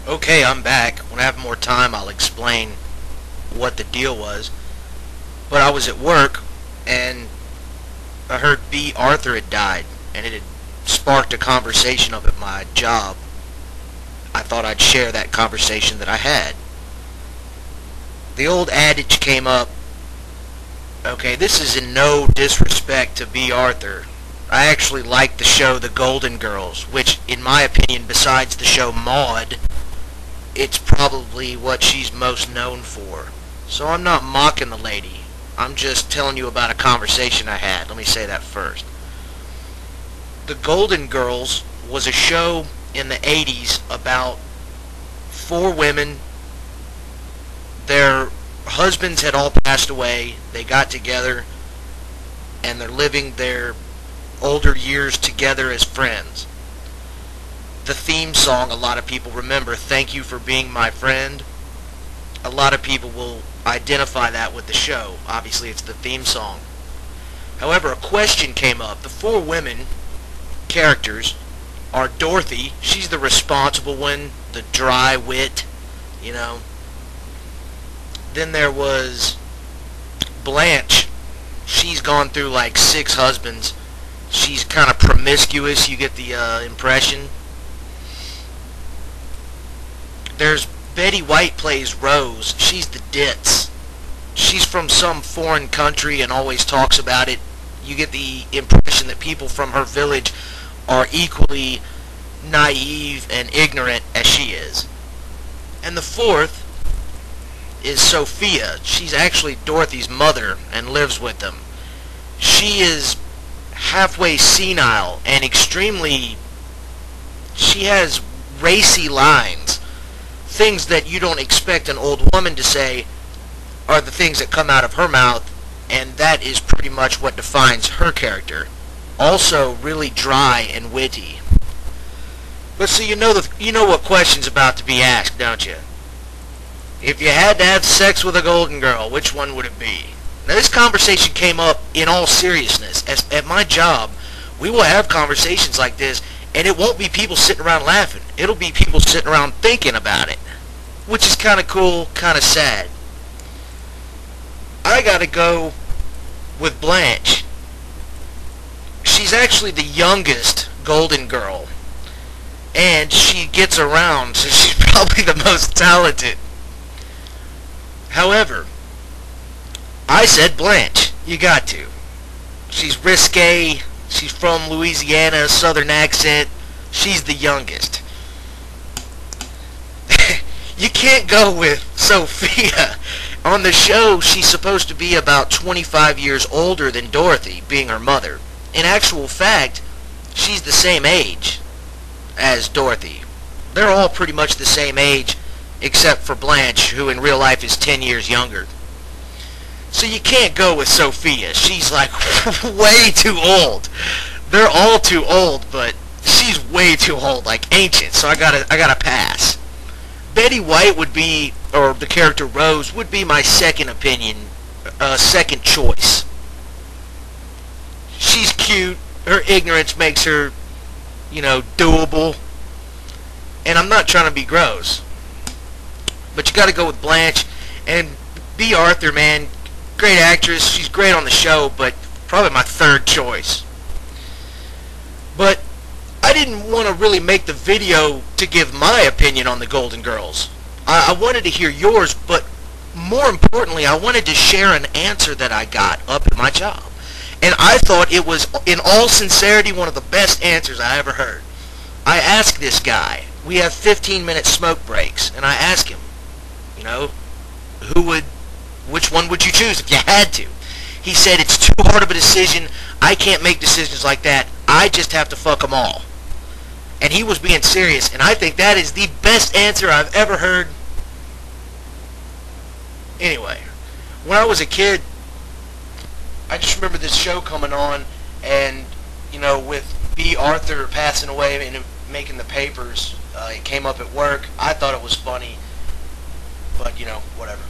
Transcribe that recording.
Okay, I'm back. When I have more time, I'll explain what the deal was. But I was at work, and I heard B. Arthur had died, and it had sparked a conversation up at my job. I thought I'd share that conversation that I had. The old adage came up. Okay, this is in no disrespect to B. Arthur. I actually like the show The Golden Girls, which, in my opinion, besides the show Maude, it's probably what she's most known for. So I'm not mocking the lady. I'm just telling you about a conversation I had. Let me say that first. The Golden Girls was a show in the 80s about four women. Their husbands had all passed away. They got together, and they're living their older years together as friends. The theme song, a lot of people remember, "Thank You for Being My Friend." A lot of people will identify that with the show. Obviously, it's the theme song. However, a question came up. The four women characters are Dorothy. She's the responsible one, the dry wit, you know. Then there was Blanche. She's gone through like 6 husbands. She's kind of promiscuous, you get the impression. There's Betty White plays Rose. She's the ditz. She's from some foreign country and always talks about it. You get the impression that people from her village are equally naive and ignorant as she is. And the fourth is Sophia. She's actually Dorothy's mother and lives with them. She is halfway senile and extremely... She has racy lines. Things that you don't expect an old woman to say are the things that come out of her mouth, and that is pretty much what defines her character. Also really dry and witty. But so you know what question's about to be asked, don't you? If you had to have sex with a golden girl, which one would it be? Now this conversation came up in all seriousness. At my job, we will have conversations like this, and it won't be people sitting around laughing. It'll be people sitting around thinking about it. Which is kind of cool, kind of sad. I gotta go with Blanche. She's actually the youngest golden girl. And she gets around, so she's probably the most talented. However, I said Blanche. You got to. She's risque. She's from Louisiana, southern accent. She's the youngest. You can't go with Sophia. On the show, she's supposed to be about 25 years older than Dorothy, being her mother. In actual fact, she's the same age as Dorothy. They're all pretty much the same age, except for Blanche, who in real life is 10 years younger. So you can't go with Sophia. She's like way too old. They're all too old, but she's way too old, like ancient. So I gotta pass. Betty White would be, or the character Rose, would be my second opinion, second choice. She's cute. Her ignorance makes her, doable. And I'm not trying to be gross, but you got to go with Blanche. And B. Arthur, man, great actress. She's great on the show, but probably my third choice. But I didn't want to really make the video to give my opinion on the Golden Girls. I wanted to hear yours, but more importantly, I wanted to share an answer that I got up at my job. And I thought it was, in all sincerity, one of the best answers I ever heard. I asked this guy. We have 15-minute smoke breaks, and I asked him, which one would you choose if you had to? He said, it's too hard of a decision. I can't make decisions like that. I just have to fuck them all. And he was being serious, and I think that is the best answer I've ever heard. Anyway, when I was a kid, I just remember this show coming on, and, with B. Arthur passing away and making the papers, it came up at work. I thought it was funny, but, whatever.